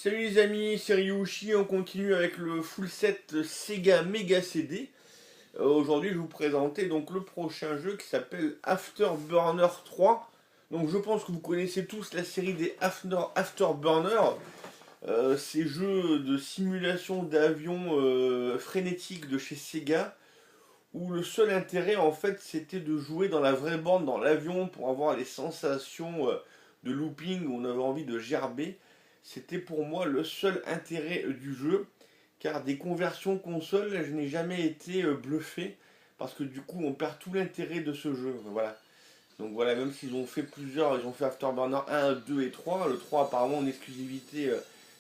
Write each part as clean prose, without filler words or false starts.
Salut les amis, c'est Ryushi, on continue avec le full set Sega Mega CD. Aujourd'hui je vais vous présenter donc le prochain jeu qui s'appelle Afterburner 3. Donc je pense que vous connaissez tous la série des Afterburner. Ces jeux de simulation d'avion frénétique de chez Sega, où le seul intérêt en fait c'était de jouer dans la vraie bande, dans l'avion, pour avoir les sensations de looping où on avait envie de gerber. C'était pour moi le seul intérêt du jeu, car des conversions console, je n'ai jamais été bluffé, parce que du coup on perd tout l'intérêt de ce jeu. Voilà. Donc voilà, même s'ils ont fait plusieurs, ils ont fait Afterburner 1, 2 et 3, le 3 apparemment en exclusivité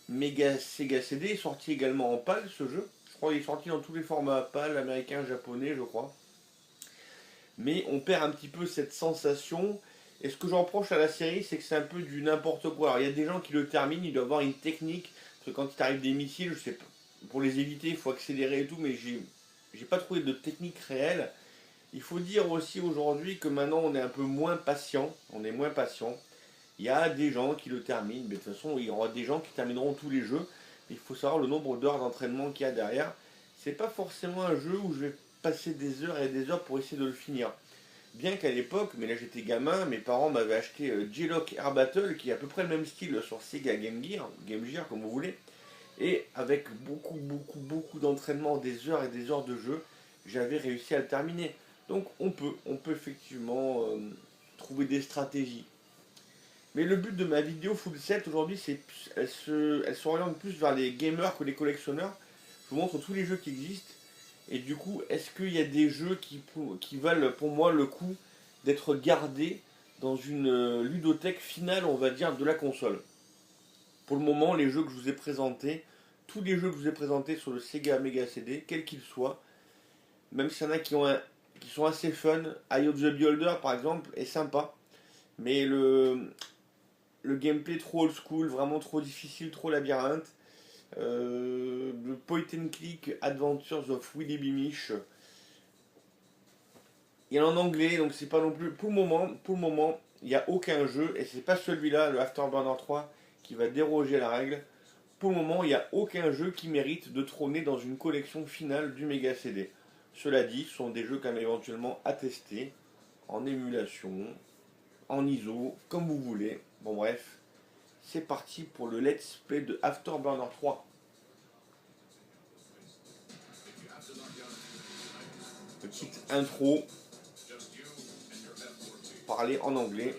Mega Sega CD, est sorti également en PAL ce jeu. Je crois qu'il est sorti dans tous les formats PAL, américain, japonais je crois. Mais on perd un petit peu cette sensation. Et ce que j'en reproche à la série, c'est que c'est un peu du n'importe quoi. Alors il y a des gens qui le terminent, ils doivent avoir une technique. Parce que quand il t'arrive des missiles, je sais pas, pour les éviter, il faut accélérer et tout, mais j'ai pas trouvé de technique réelle. Il faut dire aussi aujourd'hui que maintenant on est un peu moins patient. On est moins patient. Il y a des gens qui le terminent, mais de toute façon il y aura des gens qui termineront tous les jeux. Il faut savoir le nombre d'heures d'entraînement qu'il y a derrière. C'est pas forcément un jeu où je vais passer des heures et des heures pour essayer de le finir. Bien qu'à l'époque, mais là j'étais gamin, mes parents m'avaient acheté J-Lock Air Battle, qui est à peu près le même style sur Sega Game Gear comme vous voulez, et avec beaucoup d'entraînement, des heures et des heures de jeu, j'avais réussi à le terminer. Donc on peut effectivement trouver des stratégies. Mais le but de ma vidéo full set aujourd'hui, c'est elle s'oriente plus vers les gamers que les collectionneurs. Je vous montre tous les jeux qui existent. Et du coup, est-ce qu'il y a des jeux qui valent pour moi le coup d'être gardés dans une ludothèque finale, on va dire, de la console? Pour le moment, les jeux que je vous ai présentés, tous les jeux que je vous ai présentés sur le Sega Mega CD, quels qu'ils soient, même s'il y en a qui sont assez fun, Eye of the Beholder par exemple est sympa, mais le gameplay trop old school, vraiment trop difficile, trop labyrinthe. Le Point and Click Adventures of Willy Beamish. Il y en a en anglais, donc c'est pas non plus. Pour le moment, il n'y a aucun jeu, et c'est pas celui-là, le Afterburner 3, qui va déroger à la règle. Pour le moment, il n'y a aucun jeu qui mérite de trôner dans une collection finale du Mega CD. Cela dit, ce sont des jeux quand même éventuellement à tester, en émulation, en ISO, comme vous voulez. Bon bref, c'est parti pour le let's play de Afterburner 3. Petite intro, parler en anglais.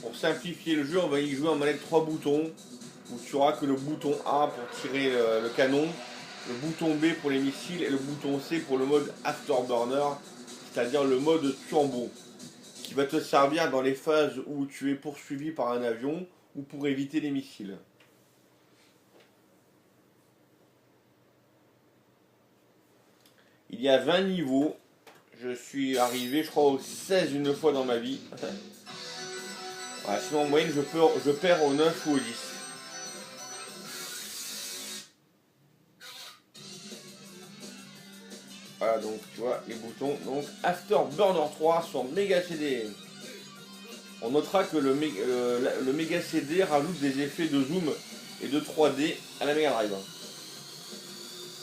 Pour simplifier le jeu, on va y jouer en manette 3 boutons, où tu auras que le bouton A pour tirer le canon, le bouton B pour les missiles et le bouton C pour le mode Afterburner, c'est-à-dire le mode turbo, qui va te servir dans les phases où tu es poursuivi par un avion ou pour éviter les missiles. Il y a 20 niveaux, je suis arrivé je crois au 16 une fois dans ma vie. Voilà, sinon en moyenne je perds au 9 ou au 10. Voilà, donc tu vois les boutons. Donc Afterburner 3 sur Mega CD. On notera que le Mega CD rajoute des effets de zoom et de 3D à la Mega Drive.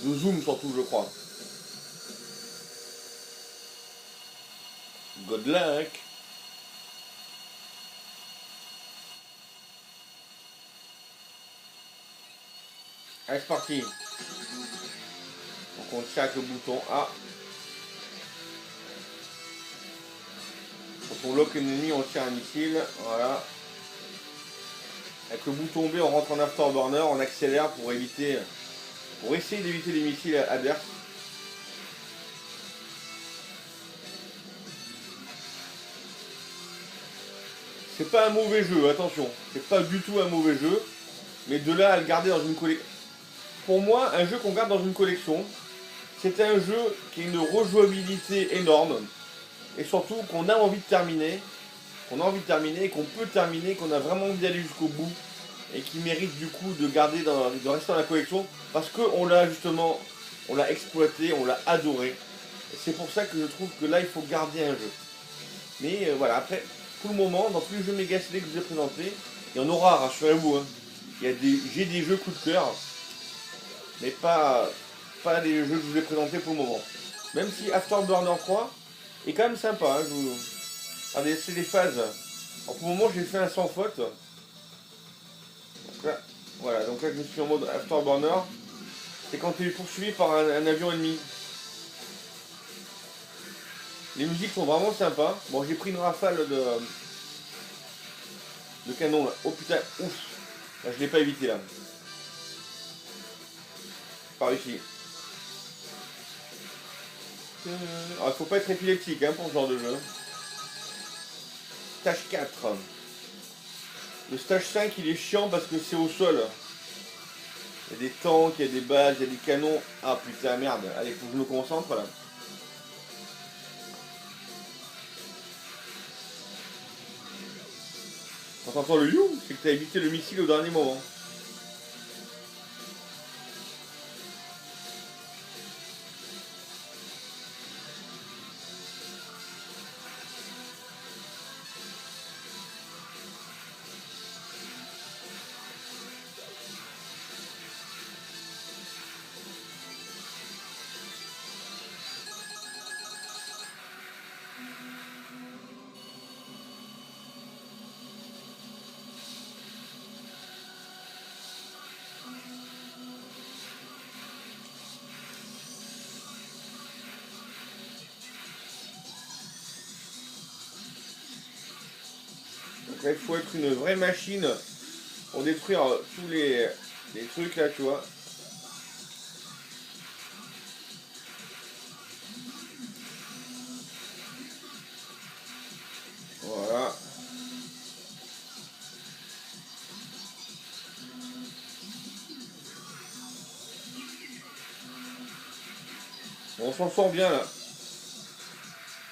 De zoom surtout, je crois. Good luck. Allez, c'est parti. Donc on tire avec le bouton A. Quand on lock un ennemi, on tire un missile. Voilà. Avec le bouton B, on rentre en Afterburner, on accélère pour essayer d'éviter les missiles adverses. C'est pas un mauvais jeu, attention. C'est pas du tout un mauvais jeu. Mais de là à le garder dans une collection. Pour moi, un jeu qu'on garde dans une collection, c'est un jeu qui a une rejouabilité énorme. Et surtout qu'on a envie de terminer. Et qu'on peut terminer, qu'on a vraiment envie d'aller jusqu'au bout. et qui mérite du coup de garder de rester dans la collection parce qu'on l'a justement, on l'a exploité, on l'a adoré. C'est pour ça que je trouve que là il faut garder un jeu. Mais voilà, après, pour le moment, dans tous les jeux Mega CD que je vous ai présentés, il y en aura, rassurez-vous. Hein. J'ai des jeux coup de cœur, mais pas les jeux que je vous ai présentés pour le moment. Même si Afterburner 3 est quand même sympa. Hein, regardez, c'est les phases. En pour le moment, j'ai fait un sans faute. Donc là, voilà, donc là je me suis en mode Afterburner. C'est quand tu es poursuivi par un avion ennemi. Les musiques sont vraiment sympas. Bon, j'ai pris une rafale de canon là. Oh putain, ouf. Là, je l'ai pas évité là. Par ici. Alors, il faut pas être épileptique hein, pour ce genre de jeu. Stage 4. Le stage 5 il est chiant parce que c'est au sol. Il y a des tanks, il y a des bases, il y a des canons. Ah putain merde. Allez, faut que je me concentre là. Quand t'entends le you, c'est que t'as évité le missile au dernier moment. Donc là, il faut être une vraie machine pour détruire tous les trucs là, tu vois. Voilà. On s'en sort bien là.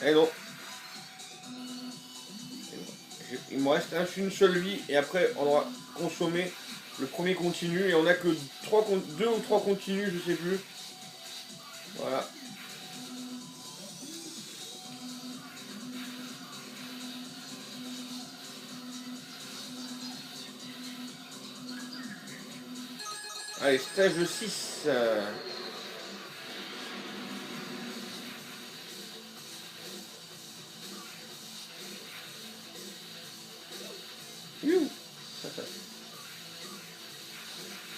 Eh non. Il me reste une seule vie et après on aura consommé le premier continu et on a que 2 ou 3 continus, je sais plus. Voilà. Allez, stage 6.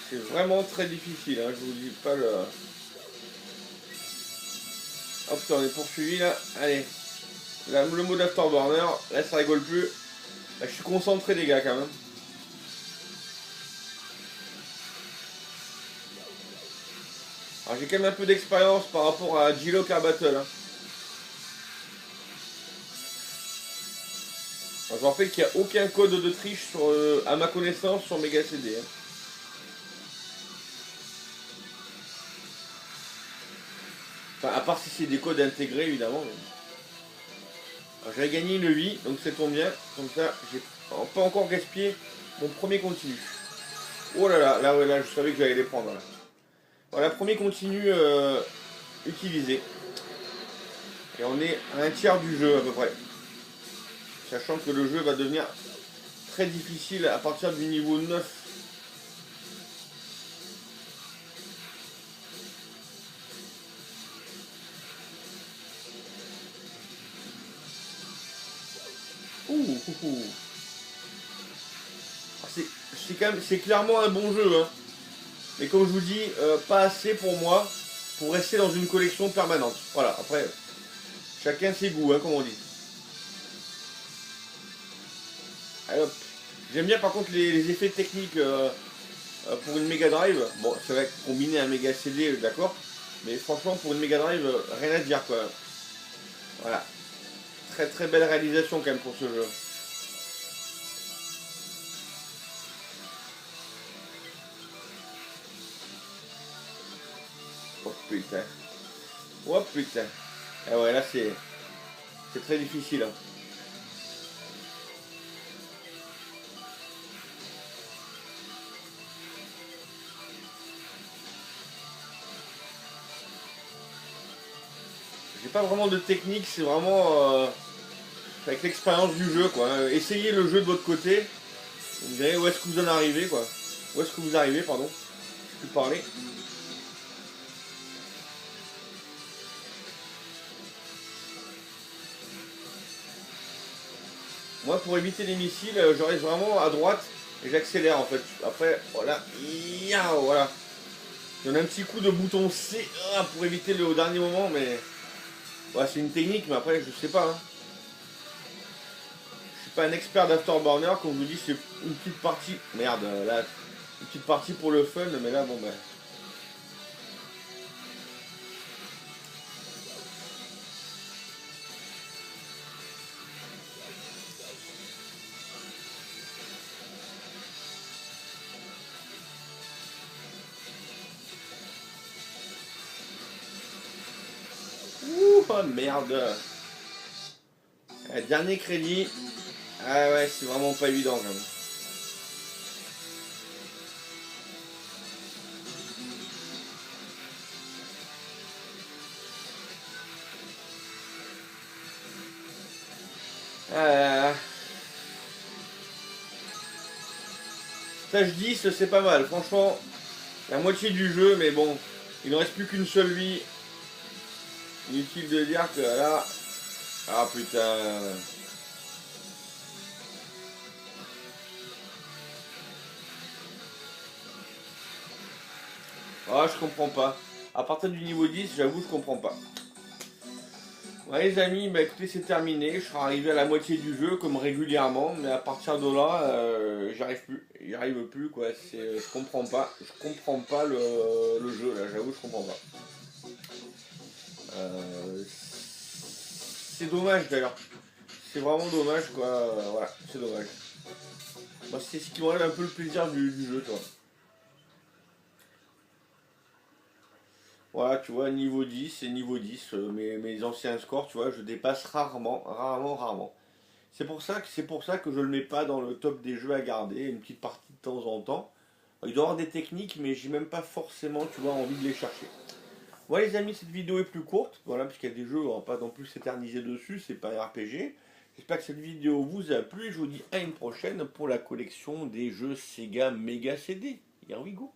C'est vraiment très difficile, hein, je vous dis pas le... Hop, on est poursuivi là. Allez. Là, le mode Afterburner, là ça rigole plus. Là, je suis concentré les gars quand même. Alors j'ai quand même un peu d'expérience par rapport à G-Lock Air Battle. Hein. Alors, je vous rappelle qu'il n'y a aucun code de triche sur, à ma connaissance sur Mega CD. Hein. Enfin, à part si c'est des codes intégrés évidemment. Mais... J'avais gagné une vie, donc ça tombe bien. Comme ça, j'ai pas encore gaspillé mon premier continu. Oh là là, là, ouais, là je savais que j'allais les prendre. Là. Voilà, premier continu utilisé. Et on est à un tiers du jeu à peu près. Sachant que le jeu va devenir très difficile à partir du niveau 9. C'est clairement un bon jeu, hein. Mais comme je vous dis, pas assez pour moi pour rester dans une collection permanente. Voilà, après, chacun ses goûts, hein, comme on dit. Allez, hop. J'aime bien par contre les effets techniques pour une Mega Drive. Bon, c'est vrai que combiner un Mega CD, d'accord. Mais franchement, pour une Mega Drive, rien à dire quoi. Voilà. Très très belle réalisation quand même pour ce jeu. Oh putain. Oh putain. Ah ouais, là c'est très difficile. Hein. J'ai pas vraiment de technique, c'est vraiment avec l'expérience du jeu, quoi. Essayez le jeu de votre côté. Vous me direz où est-ce que vous en arrivez, quoi. Où est-ce que vous arrivez, pardon. Je peux parler. Moi, pour éviter les missiles, je reste vraiment à droite et j'accélère en fait. Après, voilà. Voilà. Je donne un petit coup de bouton C pour éviter le au dernier moment, mais ouais, c'est une technique, mais après, je sais pas. Hein. Je suis pas un expert d'Afterburner, comme je vous dis, c'est une petite partie. Merde, là, une petite partie pour le fun, mais là, bon, ben. Ouh, oh, merde. Dernier crédit. Ah ouais, c'est vraiment pas évident quand même. Ah, stage 10, c'est pas mal. Franchement, la moitié du jeu, mais bon, il ne reste plus qu'une seule vie. Inutile de dire que là... Ah putain... Ah, je comprends pas. À partir du niveau 10, j'avoue, je comprends pas. Ouais, les amis, bah écoutez, c'est terminé. Je serai arrivé à la moitié du jeu, comme régulièrement. Mais à partir de là, j'y arrive plus. J'y arrive plus, quoi. Je comprends pas. Je comprends pas le jeu, là. J'avoue, je comprends pas. C'est dommage, d'ailleurs. C'est vraiment dommage, quoi. Voilà, c'est dommage. Moi, c'est ce qui m'enlève un peu le plaisir du jeu, toi. Voilà, tu vois, niveau 10 et niveau 10, mes anciens scores, tu vois, je dépasse rarement, rarement, rarement. C'est pour ça que je le mets pas dans le top des jeux à garder, une petite partie de temps en temps. Il doit y avoir des techniques, mais j'ai même pas forcément, tu vois, envie de les chercher. Voilà les amis, cette vidéo est plus courte, voilà, puisqu'il y a des jeux, on va pas non plus s'éterniser dessus, c'est pas un RPG. J'espère que cette vidéo vous a plu, je vous dis à une prochaine pour la collection des jeux Sega Mega CD. Here we go.